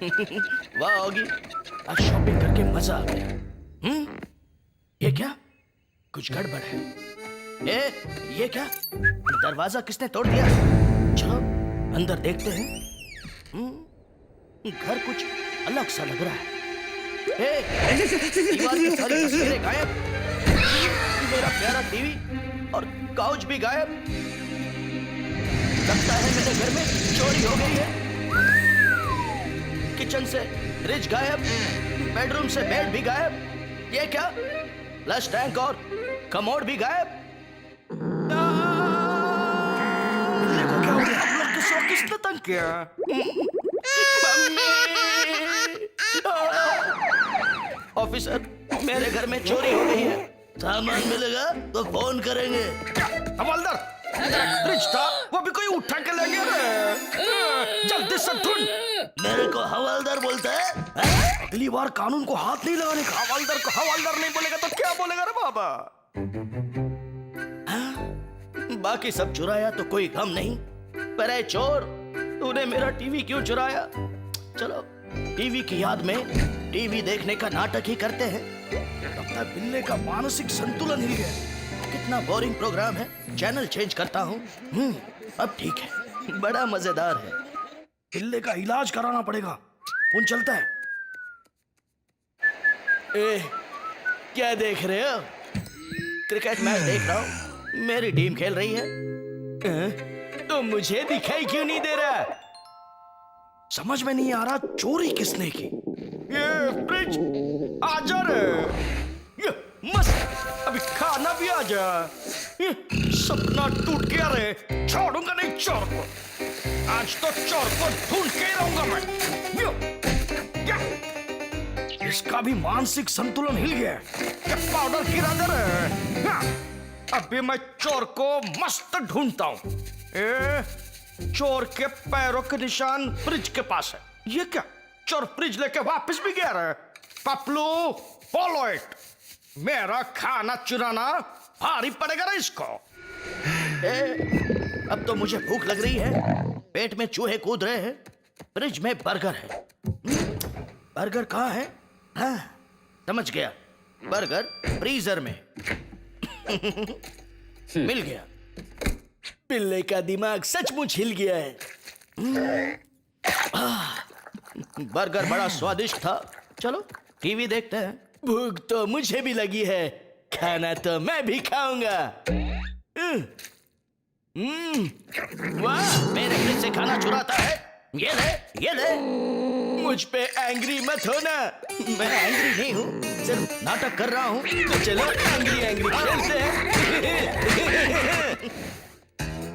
वाह होगी, आज शॉपिंग करके मजा आ गया। ये क्या? कुछ गड़बड़ है। ये क्या? दरवाजा किसने तोड़ दिया? चलो अंदर देखते हैं। घर कुछ अलग सा लग रहा है। दीवार की सारी तस्वीरें गायब, मेरा प्यारा टीवी और काउच भी गायब। लगता है मेरे घर में चोरी हो गई है। किचन से फ्रिज गायब, बेडरूम से बेड भी गायब। ये क्या? फ्लश टैंक और कमोड भी गायब। बिल्ली को क्या हो गया? हम लोग किसने तंग किया? ऑफिसर, मेरे घर में चोरी हो गई है। सामान मिलेगा तो फोन करेंगे। हवलदार, फ्रिज था वो भी कोई उठा के ले गया। जल्दी से ढूंढ। मेरे को हवलदार बोलता है? अगली बार कानून को हाथ नहीं लगाने का। हवलदार को हवलदार नहीं बोलेगा तो क्या बोलेगा रे बाबा? बाकी सब चुराया तो कोई गम नहीं, पर ऐ चोर, तूने मेरा टीवी क्यों चुराया? चलो टीवी की याद में टीवी देखने का नाटक ही करते हैं। लगता है बिल्ले का मानसिक संतुलन हिल गया। कितना बोरिंग प्रोग्राम है। चैनल चेंज करता हूँ। अब ठीक है, बड़ा मजेदार है। बिल्ले का इलाज कराना पड़ेगा। फोन चलता है। क्या देख रहे हो? क्रिकेट मैच देख रहा हूँ। मेरी टीम खेल रही है। तो मुझे दिखाई क्यों नहीं दे रहा? समझ में नहीं आ रहा चोरी किसने की। ये फ्रिज आजा रे, ये मस्त, अभी खाना भी आजा। ये सपना टूट गया रे, छोड़ूंगा नहीं चोर को। आज तो चोर को ढूंढ के रहूंगा मैं। क्या? इसका भी मानसिक संतुलन हिल गया। क्या पाउडर गिरा दे रे? अभी मैं चोर को मस्त ढूंढता हूँ। चोर के पैरों के निशान फ्रिज के पास है। ये क्या? चोर फ्रिज लेके वापस भी गया रहा है। Paplu, follow it. मेरा खाना चुराना भारी पड़ेगा ना इसको। अब तो मुझे भूख लग रही है। पेट में चूहे कूद रहे हैं। फ्रिज में बर्गर है। बर्गर कहाँ है? हाँ, समझ गया, बर्गर फ्रीजर में। मिल गया। पिल्ले का दिमाग सचमुच हिल गया है। बर्गर बड़ा स्वादिष्ट था। चलो टीवी देखते हैं। भूख तो मुझे भी लगी है, खाना तो मैं भी खाऊंगा। वाह, मेरे फ्रिज से खाना चुराता है। ये ले, ये ले। मुझ पे एंग्री मत होना। मैं एंग्री नहीं हूँ, सिर्फ नाटक कर रहा हूँ। तो चलो एंग्री एंग्री खेलते हैं।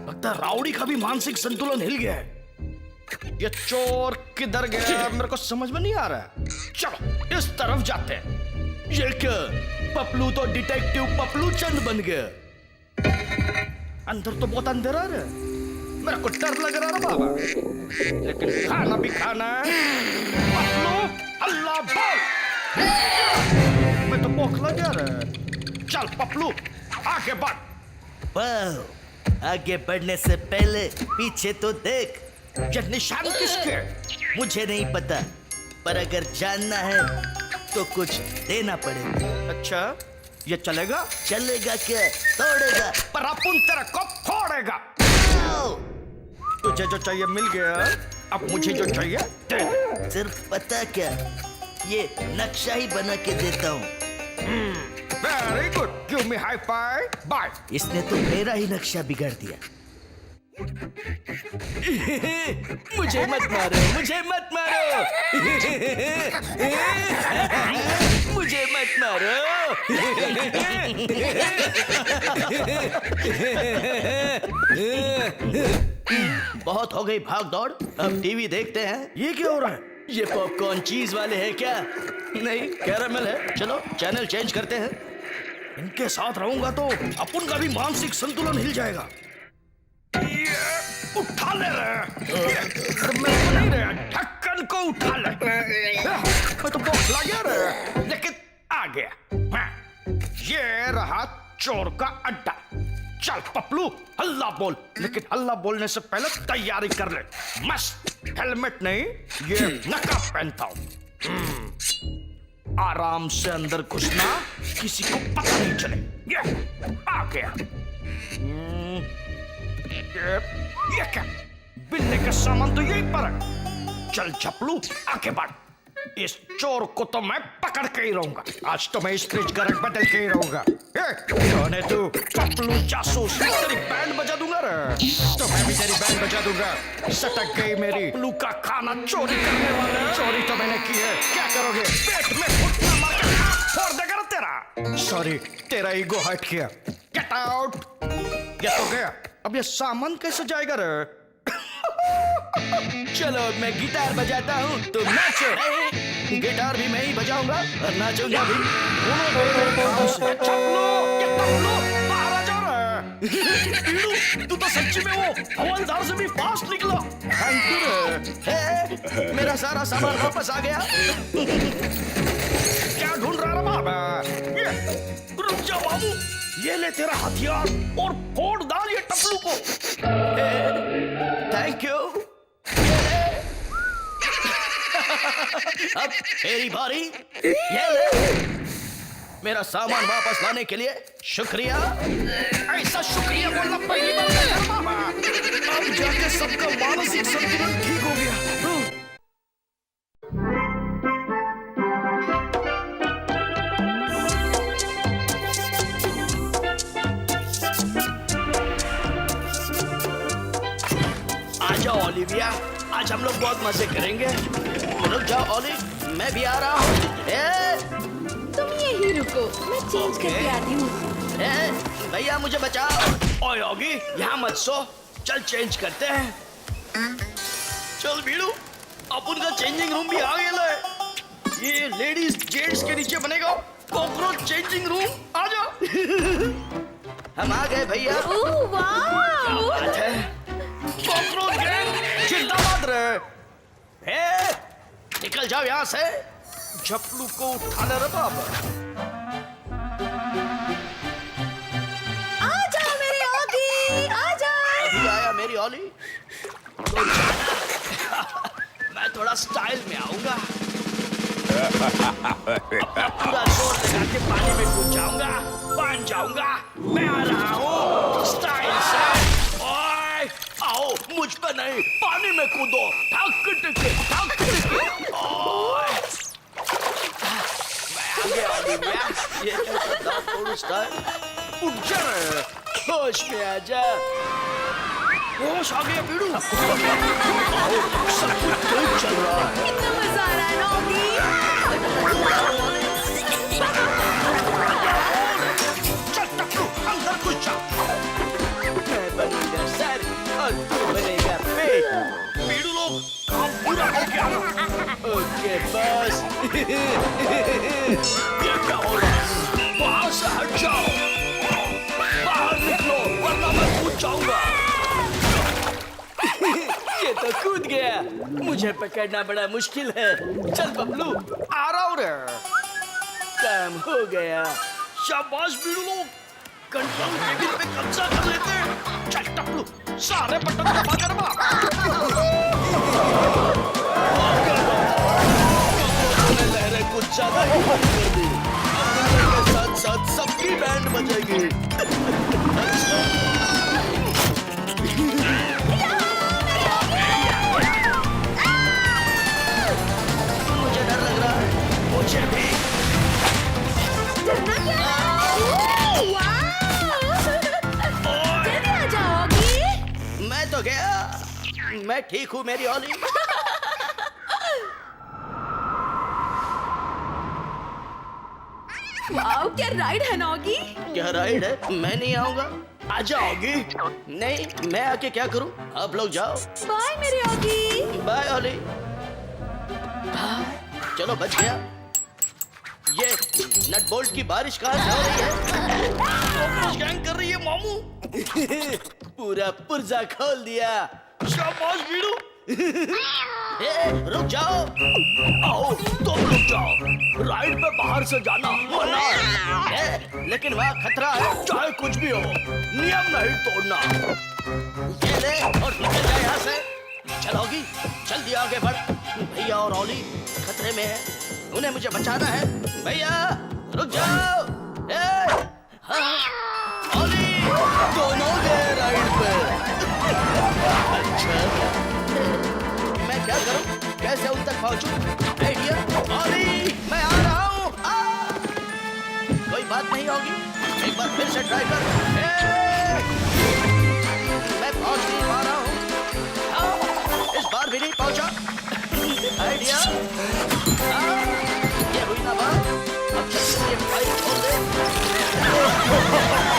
लगता राउडी का भी मानसिक संतुलन हिल गया है। ये चोर किधर गया मेरे को समझ में नहीं आ रहा है। चलो इस तरफ जाते हैं। ये क्या? पपलू तो डिटेक्टिव पपलू चंद बन गया। अंदर तो बहुत अंधेरा है, मेरे को डर लग रहा है बाबा। लेकिन खाना भी खाना है। पपलू, अल्लाह बोल। मैं तो भूख लग गया रे। चल पपलू आगे बढ़। वाह, आगे बढ़ने से पहले पीछे तो देख। ये निशान किसके? मुझे नहीं पता, पर अगर जानना है तो कुछ देना पड़ेगा। अच्छा, ये चलेगा? चलेगा क्या? तोड़ेगा, पर अपन तेरे को फोड़ेगा। तुझे जो चाहिए मिल गया, अब मुझे जो चाहिए दे। सिर्फ पता क्या, ये नक्शा ही बना के देता हूँ। Very good, give me high five, bye. इसने तो मेरा ही नक्शा बिगाड़ दिया। मुझे मत मारो, मुझे मत मारो। मुझे मत मारो। बहुत हो गई भाग दौड़, अब टीवी देखते हैं। ये क्या हो रहा है? ये पॉपकॉर्न चीज वाले हैं क्या? नहीं, कैरामल है। चलो चैनल चेंज करते हैं। इनके साथ रहूंगा तो अपन का भी मानसिक संतुलन हिल जाएगा। उठा ले रहे, नहीं रहे, ढक्कन को उठा ले। मैं तो भूख लग गया रे, लेकिन आ गया। ये रहा चोर का अड्डा। चल पपलू हल्ला बोल, लेकिन हल्ला बोलने से पहले तैयारी कर ले। मस्त हेलमेट नहीं, ये नकाब पहनता हूं। आराम से अंदर घुसना, किसी को पता नहीं चले। ये आ गया। ये क्या, बिल्ले का सामान तो यहीं पर है। चल चपलू आगे बढ़, इस चोर को तो मैं पकड़ के ही रहूंगा। आज तो मैं स्क्रीच गार्ड बदल के ही रहूंगा। कौन है तू? पपलू जासूस, तेरी बैंड बजा दूंगा रे। तो मैं भी तेरी बैंड बजा दूंगा। सटक गई मेरी पपलू का खाना चोरी करने वाला। चोरी तो मैंने की है, क्या करोगे? पेट में घुटना मार के फोड़ देगा ना तेरा। सॉरी, तेरा ईगो हर्ट किया। Get out. ये तो गया, अब ये सामान कैसे जाएगा रे? चलो मैं गिटार बजाता हूँ, तुम नाचो। गिटार भी मैं ही बजाऊंगा और नाचूंगा भी। बाहर आ जाओ रे। तू तो सच्ची में वो हवलदार से भी फास्ट निकला। थैंक यू रे। मेरा सारा सामान वापस आ गया। क्या ढूंढ रहा है बाबा? ये रुक जा बाबू, ये ले तेरा हथियार और फोड़ डाल ये टपलू को। Thank you. अब तेरी बारी। ये ले मेरा सामान वापस लाने के लिए शुक्रिया। ऐसा शुक्रिया बोलना पहली बार है बाबा। अब जाके सबका मानसिक संतुलन ठीक हो गया। आजा ओलिविया, आज हम लोग बहुत मजे करेंगे। रुक जाओ ओली, मैं भी आ रहा हूँ। तुम यहीं रुको, मैं चेंज करके आती हूँ। भैया मुझे बचाओ। ओए योगी, यहाँ मत सो, चल चेंज करते हैं। चल भीड़ू, अपन का चेंजिंग रूम भी आ गया है। ये लेडीज जेंट्स के नीचे बनेगा कॉकरोच चेंजिंग रूम। आ जाओ। हम आ गए भैया। ओह वाह, बात है। कॉकरोच गैंग जिंदाबाद रहे। निकल जाओ यहाँ से, झपलू को उठाना रे बाबा। आ जाओ मेरी ओगी, आ जाओ। अभी आया मेरी ओली। मैं थोड़ा स्टाइल में आऊंगा। अपना पूरा जोर लगा के पानी में कूद जाऊंगा, बन जाऊंगा। मैं आ रहा हूँ स्टाइल से। ओए आओ, मुझ पे नहीं, पानी में कूदो। ठक टिके, ठक टिके। ओए मैं आ गया ओलिविया। ये क्या थोड़ा स्टाइल। उठ जा रे, होश में आ जा। होश आ गया बीड़ू। सब कुछ तेज चल रहा है। कितना मजा आ रहा है ना ओगी। चल टप्पू, अंदर घुस जा। मैं बनूंगा सर और तू बनेगा पेट। बीड़ू लोग काम पूरा हो गया। ओके बस। ये क्या हो रहा है? वहां से हट जाओ, बाहर निकलो वरना मैं कूद जाऊंगा। ये तो कूद गया, मुझे पकड़ना बड़ा मुश्किल है। चल बबलू, आ रहा हूँ रे। काम हो गया। शाबाश बीड़ू लोग, कंट्रोल केबिन पे कब्जा कर लेते हैं। चल टपलू, सारे बटन दबा कर बाप। लहरें कुछ ज्यादा ही बंद कर दी। के साथ साथ सबकी बैंड बजेगी। मुझे डर लग रहा है। मुझे भी। डरना क्या? वाह! जल्दी आ जाओ ओगी। मैं तो गया। मैं ठीक हूँ मेरी ओली। वाह, क्या राइड है ना ओगी। क्या राइड है? मैं नहीं आऊंगा। आ जाओगी? नहीं, मैं आके क्या करूं? आप लोग जाओ। बाय मेरी ओगी। बाय ओली। चलो बच गया। ये नट बोल्ट की बारिश कहाँ से हो रही है? कॉकरोच गैंग कर रही है मामू। पूरा पुर्जा खोल दिया। शाबाश बीड़ू। रुक जाओ। आओ तुम रुक जाओ। राइड पे बाहर से जाना मना है। लेकिन वहाँ खतरा है, चाहे कुछ भी हो, नियम नहीं तोड़ना। ये ले और निकल जाए यहाँ से। चलोगी? जल्दी आगे बढ़। भैया और ओली खतरे में है, उन्हें मुझे बचाना है। भैया रुक जाओ। हाँ, ओली दोनों गए राइड पे। अच्छा मैं क्या करूं? कैसे उन तक पहुंचूं? आइडिया? ओली मैं आ रहा हूं। कोई बात नहीं होगी, एक बार फिर से ट्राई कर। मैं पहुंच नहीं पा रहा हूं। इस बार भी नहीं पहुंचा। आइडिया? ये हुई ना बात। अब जल्दी ये फाइल खोल दे।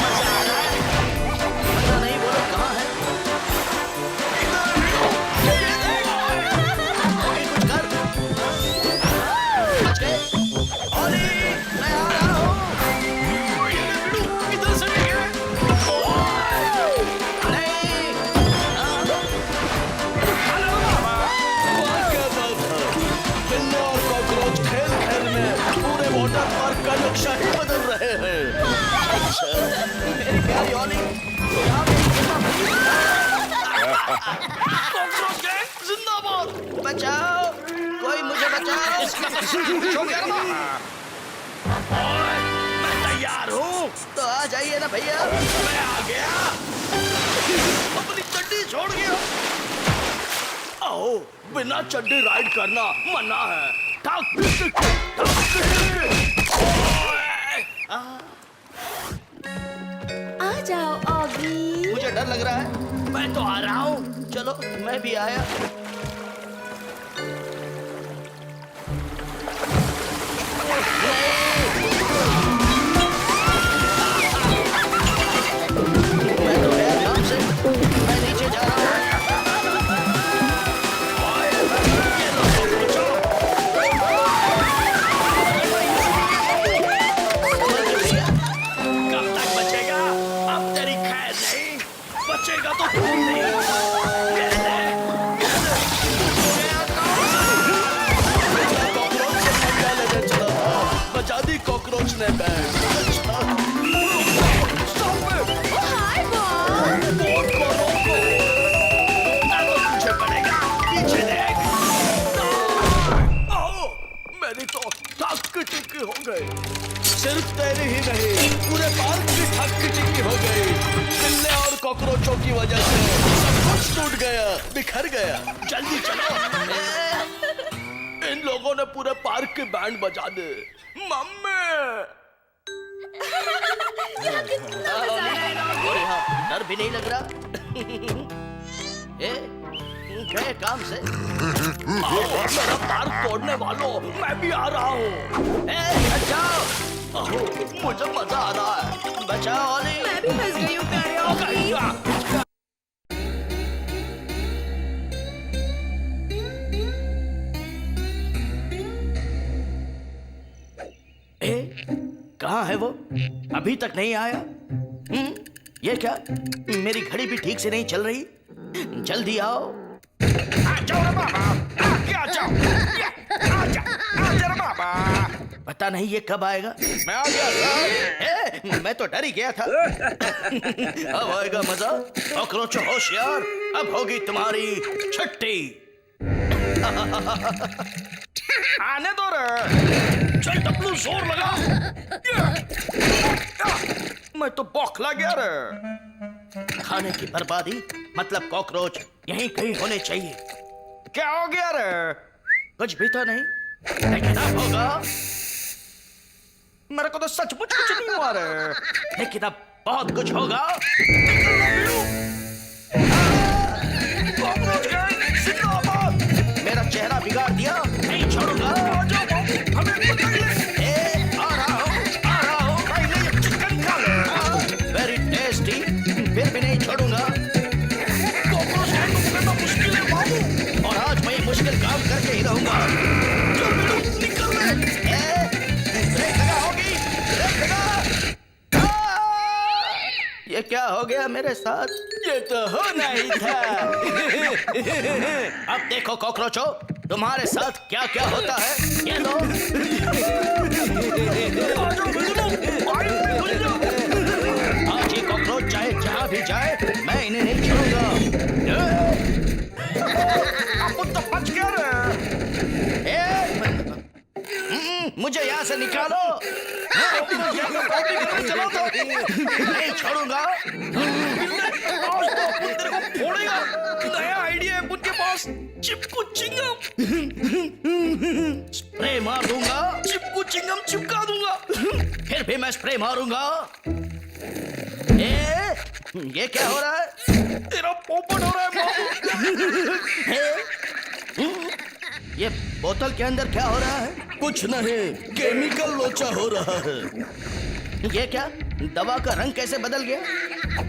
मजा आ रहा है। पता नहीं वो लोग कहाँ हैं। कुछ कर। बच गए। ओली मैं आ रहा हूँ। इधर से नहीं है। नहीं। क्या बात है? बिल्ली और कॉकरोच खेल खेल में पूरे वाटर पार्क का नक्शा ही बदल रहे हैं। अच्छा मेरी प्यारी ओली, यहाँ पे कॉकरोच गैंग जिंदाबाद। बचाओ, कोई मुझे बचाओ। मैं तैयार हूँ, तो आ जाइए ना भैया। मैं आ गया। अपनी चड्डी छोड़ गया। आओ, बिना चड्डी राइड करना मना है। आ जाओ ऑगी। मुझे डर लग रहा है। मैं तो आ रहा हूँ। चलो मैं भी आया। मैं तो गया काम से। मैं नीचे जा रहा हूँ। कब तक बचेगा? अब तेरी खैर नहीं। बचेगा तो तू नहीं। कॉकरोच से पंगा लेने चला था, बचा दी कॉकरोच ने बैंड। हाय बॉब। बोट को रोको। ना तो तुझे पड़ेगा, पीछे देख। आओ, मेरी तो टक टिक्की हो गई। सिर्फ तेरी ही नहीं, पूरे पार्क की ठक टिक्की हो गई। बिल्ले और कॉकरोचों की वजह से सब कुछ टूट गया, बिखर गया। जल्दी चलो। इन लोगों ने पूरे पार्क की बैंड बजा दे। मम्मी यहाँ कितना मजा आ रहा है ऑगी। और यहाँ डर भी नहीं लग रहा। गए काम से। मेरा पार्क तोड़ने वालों, मैं भी आ रहा हूँ। बचाओ। मुझे मजा आ रहा है। बचाओ ओली। मैं भी फंस गई हूँ प्यारे ऑगी। कहाँ है वो? अभी तक नहीं आया। ये क्या? मेरी घड़ी भी ठीक से नहीं चल रही। जल्दी आओ। आ जाओ रे बाबा। आ जाओ। आ जा रे बाबा। पता नहीं ये कब आएगा। मैं आ गया सर। मैं तो डर ही गया था। अब आएगा मजा। कॉकरोच होशियार, अब होगी तुम्हारी छुट्टी। आने दो रे। चल डब्लू, जोर लगा। मैं तो बौखला गया रे। खाने की बर्बादी मतलब कॉकरोच यहीं कहीं होने चाहिए। क्या हो गया रे? कुछ भी तो नहीं, लेकिन अब होगा। मेरे को तो सचमुच कुछ नहीं हुआ रे। लेकिन अब बहुत कुछ होगा। कॉकरोच गैंग जिंदाबाद। मेरा चेहरा बिगाड़ दिया, नहीं छोड़ूंगा। आ जाओ बाबू, हमें पकड़ ले। आ रहा हूँ। भाई ले ये चिकन खा ले। वेरी टेस्टी, फिर भी नहीं छोड़ूंगा। कॉकरोच गैंग को पकड़ना मुश्किल है बाबू। और आज मैं ये मुश्किल काम करके ही रहूंगा। निकल ले। ब्रेक लगा होगी, ब्रेक लगा। ये क्या हो गया मेरे साथ? ये तो होना ही था। अब देखो कॉकरोचो, तुम्हारे साथ क्या क्या होता है ये लो। आज ये कॉकरोच चाहे जहाँ भी जाए मैं इन्हें नहीं छोड़ूंगा। अपन तो बच गया रे। मुझे यहाँ से निकालो। चलो तो नहीं छोड़ूंगा। आज तो अपन तेरे को फोड़ेगा। नया आइडिया है अपन के पास। चिपकू चिंगम स्प्रे मार दूंगा। चिपकू चिंगम चिपका दूंगा। फिर भी मैं स्प्रे मारूंगा। ये क्या हो रहा है? तेरा पोपट हो रहा है मामू। ये बोतल के अंदर क्या हो रहा है? कुछ नहीं, केमिकल लोचा हो रहा है। ये क्या? दवा का रंग कैसे बदल गया?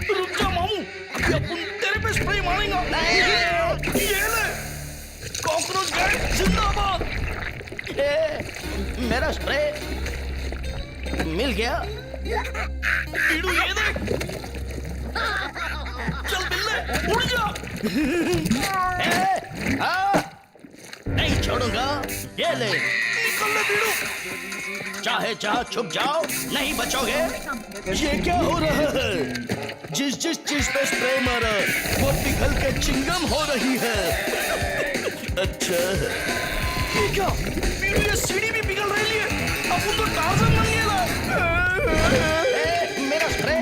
रुक जा मामू, अभी अपन तेरे पे स्प्रे मारेंगे। नहीं। ये ले, कॉकरोच गैंग जिंदाबाद। मेरा स्प्रे मिल गया। कीड़ू ये देख। चल बिल्ले, उड़ जा। नहीं छोड़ूंगा। ये ले, निकल ले कीड़ू। चाहे जहाँ छुप जाओ, नहीं बचोगे। ये क्या हो रहा है? जिस जिस चीज पे स्प्रे मारा वो पिघल के चिंगम हो रही है। अच्छा ये क्या? कीड़ू ये सीढ़ी भी पिघल रही है। अपन तो टार्ज़न बन गया। मेरा स्प्रे।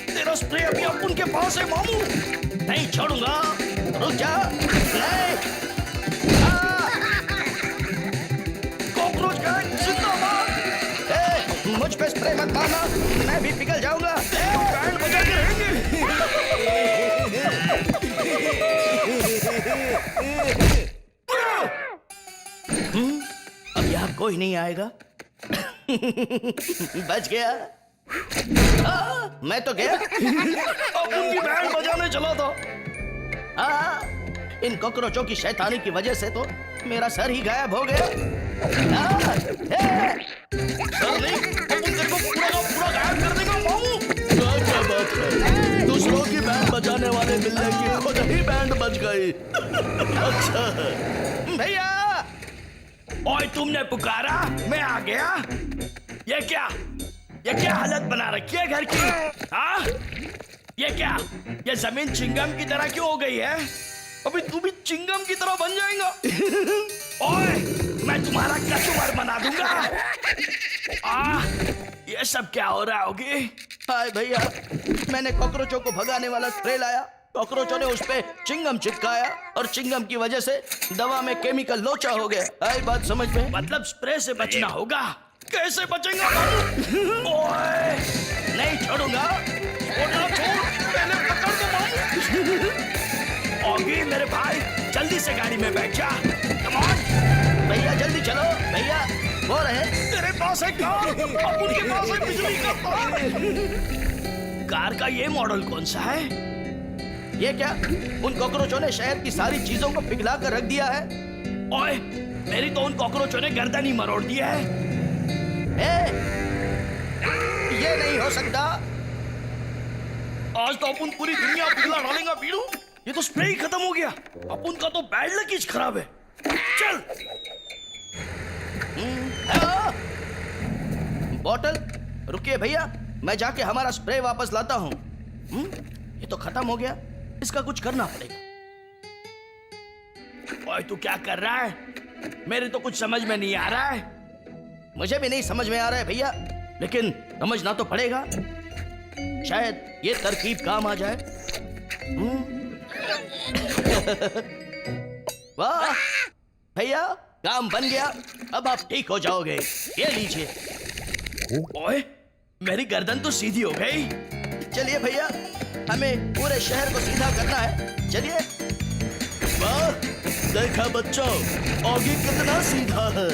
तेरा स्प्रे अभी अपन के पास है मामू। नहीं छोड़ूंगा। रुक जा। नहीं। कॉकरोच गैंग जिंदाबाद। मुझ पे स्प्रे मत मारना, मैं भी पिघल जाऊंगा। बैंड बजा के रहेंगे। अब यहाँ कोई नहीं आएगा। बच गया। मैं तो गया। अपन की बैंड बजाने चला था। इन कॉकरोचों की शैतानी की वजह से तो मेरा सर ही गायब हो गया। सर नहीं, अपन तेरे को पूरा का पूरा गायब कर देगा मामू। क्या बात है? दूसरों की बैंड बजाने वाले बिल्ले की खुद ही बैंड बज गई। अच्छा भैया। ओए तुमने पुकारा, मैं आ गया। ये क्या हालत बना रखी है घर की? हाँ? ये क्या? ये जमीन चिंगम की तरह क्यों हो गई है? अभी तू भी चिंगम की तरह बन जाएगा। ओए, मैं तुम्हारा कचुमर बना दूंगा। ये सब क्या हो रहा होगी? हाय भैया, मैंने कॉकरोचों को भगाने वाला स्प्रे लाया। कॉकरोचों ने उस पे चिंगम चिपकाया और चिंगम की वजह से दवा में केमिकल लोचा हो गया। आई बात समझ में? मतलब स्प्रे से बचना होगा। कैसे बचेंगे मामू? ओए, नहीं छोड़ूंगा। छोड़ना छोड़, पहले पकड़ दो मामू। ऑगी मेरे भाई, जल्दी से गाड़ी में बैठ जा। कम ऑन भैया जल्दी चलो। भैया वो रहे। तेरे पास है कार, अपन के पास है बिजली का तार। कार का ये मॉडल कौन सा है? ये क्या? उन कॉकरोचों ने शहर की सारी चीजों को पिघला कर रख दिया है। ओए, मेरी तो उन कॉकरोचों ने गर्दन ही मरोड़ दिया है। ये नहीं हो सकता। आज तो अपन पूरी दुनिया पिघला डालेंगे पीड़ू। ये तो स्प्रे ही खत्म हो गया। अपन का तो बैड लक ही खराब है। चल। बॉटल रुकिए भैया, मैं जाके हमारा स्प्रे वापस लाता हूँ। ये तो खत्म हो गया, इसका कुछ करना पड़ेगा। ओए तू क्या कर रहा है? मेरे तो कुछ समझ में नहीं आ रहा है। मुझे भी नहीं समझ में आ रहा है भैया, लेकिन समझना तो पड़ेगा। शायद ये तरकीब काम आ जाए। वाह भैया, काम बन गया। अब आप ठीक हो जाओगे। ये लीजिए। ओए, मेरी गर्दन तो सीधी हो गई। चलिए भैया, हमें पूरे शहर को सीधा करना है। चलिए। वाह, देखा बच्चों, ऑगी कितना सीधा है,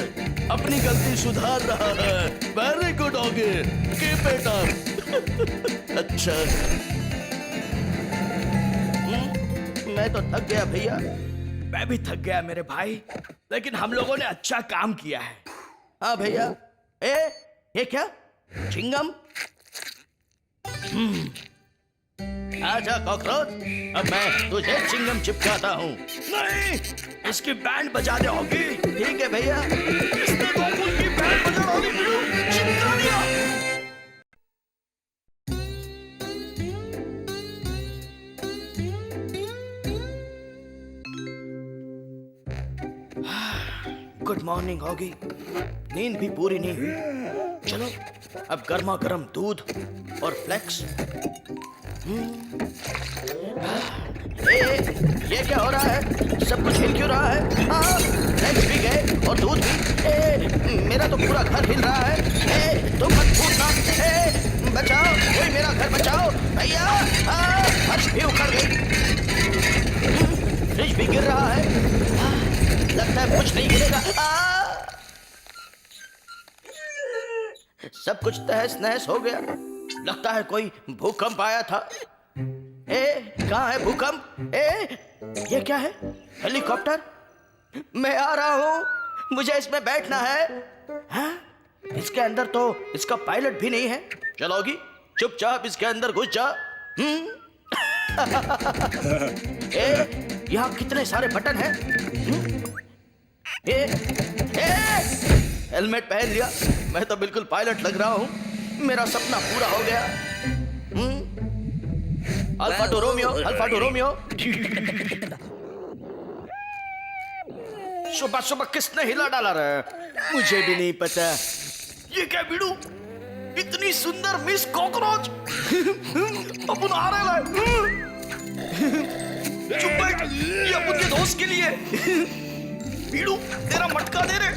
अपनी गलती सुधार रहा है। Very good Oggy, keep it up. अच्छा, मैं तो थक गया भैया। मैं भी थक गया मेरे भाई, लेकिन हम लोगों ने अच्छा काम किया है। हाँ भैया। ये क्या? चिंगम? आजा कॉकरोच, अब मैं तुझे चिंगम चिपकाता हूँ। नहीं, इसकी बैंड बजा दे होगी। ठीक है भैया। इसने तो अपुन की बैंड बजा डाली बीड़ू, चिपका दिया। गुड मॉर्निंग होगी। नींद भी पूरी नहीं हुई। चलो अब गर्मा गर्म दूध और फ्लेक्स। ये क्या हो रहा है? सब कुछ हिल क्यों रहा है? फ्लेक्स भी गए और दूध भी। मेरा तो पूरा घर हिल रहा है। तुम मत फूटना। बचाओ, कोई मेरा घर बचाओ भैया। फर्श भी उखड़ गई। फ्रिज भी गिर रहा है। लगता है कुछ नहीं गिरेगा। सब कुछ तहस नहस हो गया। लगता है कोई भूकंप आया था। कहाँ है भूकंप? ये क्या है? हेलीकॉप्टर? मैं आ रहा हूँ, मुझे इसमें बैठना है। हाँ? इसके अंदर तो इसका पायलट भी नहीं है। चलोगी चुपचाप इसके अंदर घुस जा। यहाँ कितने सारे बटन हैं। हेलमेट पहन लिया, मैं तो बिल्कुल पायलट लग रहा हूँ। मेरा सपना पूरा हो गया। Alpha two Romeo, alpha two Romeo. सुबह सुबह किसने हिला डाला रे? मुझे भी नहीं पता। ये क्या बीड़ू? इतनी सुंदर मिस कॉकरोच। अपुन आ रहा है। चुप बैठ, ये अपुन के दोस्त के लिए। बीड़ू तेरा मटका दे रहे।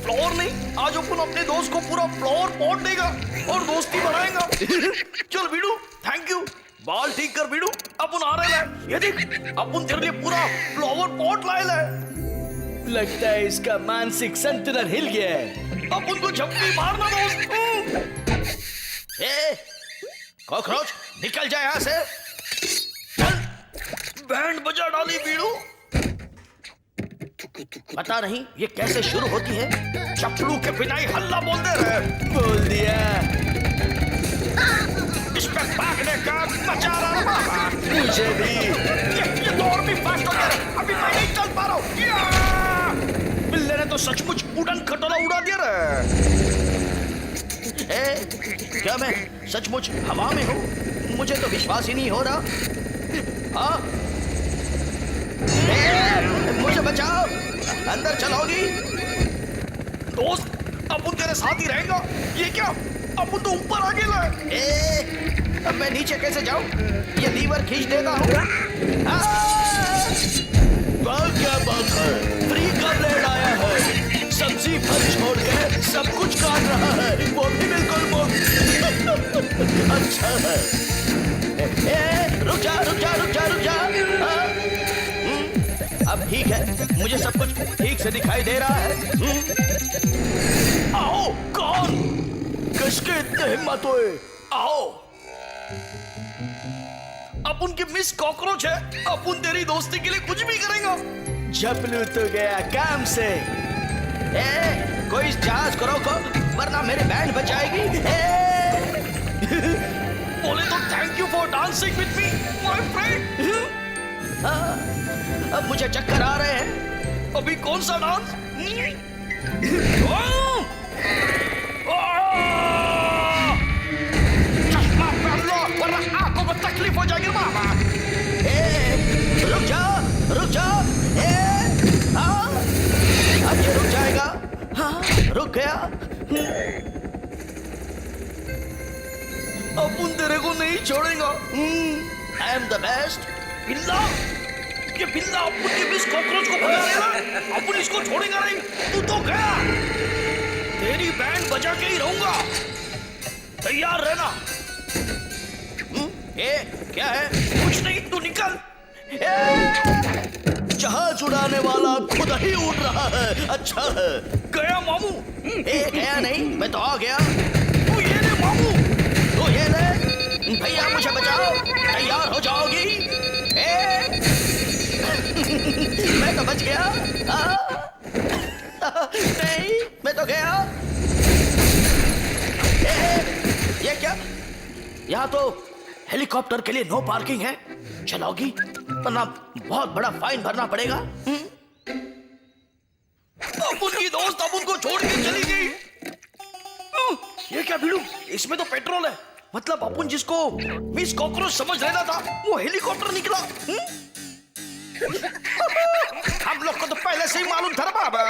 फ्लावर नहीं, आज अपन अपने दोस्त को पूरा फ्लावर पॉट देगा और दोस्ती बढ़ाएगा। चल बीड़ू, थैंक यू। बाल ठीक कर बीड़ू, अपन आ रहे हैं। ये देख, अपन तेरे लिए पूरा फ्लावर पॉट लाए हैं। लगता है इसका मानसिक संतुलन हिल गया है। अपन को झपकी मारना दोस्त। कॉकरोच निकल जाए यहाँ से। चल, बैंड बजा डाली बीड़ू। पता नहीं ये कैसे शुरू होती है। चप्पू के बिना ही हल्ला बोल दे रहे। बोल दिया। इस पे भागने का मजा आ रहा। मुझे भी। ये तो और भी फास्ट हो गया। अभी मैं नहीं चल पा रहा हूँ। बिल्ले ने तो सचमुच उड़न खटोला उड़ा दिया रे। क्या मैं सचमुच हवा में हूँ? मुझे तो विश्वास ही नहीं हो रहा। मुझे बचाओ, अंदर चलोगी? दोस्त, अपन तेरे साथ ही रहेगा। ये क्या, अपन तो ऊपर आ गया। अब मैं नीचे कैसे जाऊं? ये लीवर खींच देता हूँ। क्या बात है? फ्री का ब्लेड आया है। सब्जी फल छोड़ के सब कुछ काट रहा है, वो भी बिल्कुल मुफ्त। अच्छा है। रुक जा रुक जा रुक जा रुक जा। अब ठीक है, मुझे सब कुछ ठीक से दिखाई दे रहा है। आओ, कौन? किसके इतने हिम्मत हुए? आओ। अपन की मिस कॉकरोच है। अपन तेरी दोस्ती के लिए कुछ भी करेगा। झपलू तो गया काम से। कोई इस जहाज को रोको, वरना मेरे बैंड बचाएगी। बोले तो thank you for dancing with me my friend. अब मुझे चक्कर आ रहे हैं। अभी कौन सा डांस? चश्मा पहन लो, वरना आंखों को तकलीफ हो जाएगी मामा। रुक जाओ रुक जाओ। अब ये रुक जाएगा। हाँ, रुक गया। अपन तेरे को नहीं छोड़ेगा। I am the best. बिल्ला, ये बिल्ला अपन के मिस कॉकरोच को भगा देगा। अपन इसको छोड़ेगा नहीं। तू तो गया। तेरी बैंड बजा के ही रहूंगा। तैयार रहना। क्या है? कुछ नहीं, तू निकल। जहाज उड़ाने वाला खुद ही उड़ रहा है। अच्छा है। गया मामू। गया नहीं, मैं तो आ गया। तू ये ले मामू। तो ये ले। भैया मुझे बचाओ, तैयार हो जाओगी? मैं तो बच गया। नहीं, मैं तो गया। ये क्या? यहाँ तो हेलीकॉप्टर के लिए नो पार्किंग है। चलोगी, वरना बहुत बड़ा फाइन भरना पड़ेगा। अपुन को छोड़ के चली गई। ये क्या भिड़ू, इसमें तो पेट्रोल है। मतलब अपुन जिसको मिस कॉकरोच समझ रहना था वो हेलीकॉप्टर निकला। हम लोग को तो पहले से ही मालूम था बाबा।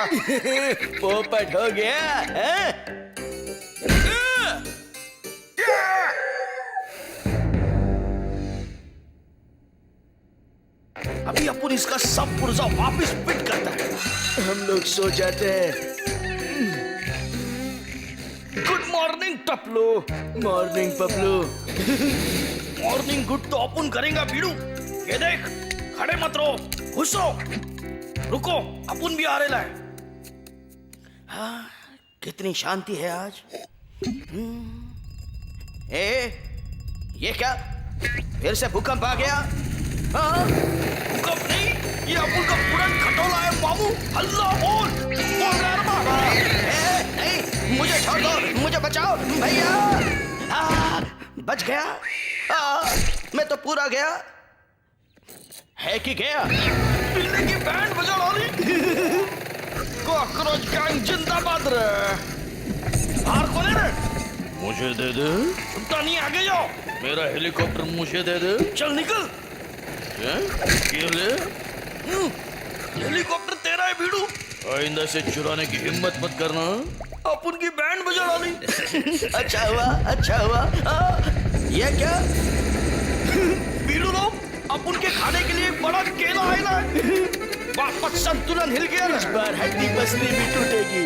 पोपट हो गया है? अभी अपुन इसका सब पुर्जा वापस फिट करता है। हम लोग सो जाते हैं। Good morning Taplu. Morning Paplu. Morning good तो अपुन करेगा बीड़ू। ये देख, खड़े मत रहो, घुसो। रुको, अपुन भी आ रहा है। हाँ, कितनी शांति है आज। ए, ये क्या? फिर से भूकंप आ गया? हाँ? भूकंप नहीं, ये अपुन का पुरान खटोला है बाबू। अल्लाह बोल रहा है बाबा। नहीं, मुझे छोड़ दो, मुझे बचाओ भैया। बच गया। मैं तो पूरा गया है कि गया? बिल्ली की बैंड बजा डाली। कॉकरोच गैंग जिंदाबाद रे। हार कौन है रे? मुझे दे दे। उतना नहीं, आगे जाओ। मेरा हेलीकॉप्टर मुझे दे दे। चल निकल। ये ले। हेलीकॉप्टर तेरा है बीड़ू। आइंदा से चुराने की हिम्मत मत करना। अपुन की बैंड बजा डाली। अच्छा हुआ, अच्छा हुआ। ये क्या? बीड़ू लोग अपुन के खाने के लिए एक बड़ा केला आया ना। वापस संतुलन हिल गया। इस बार हड्डी पसली भी टूटेगी।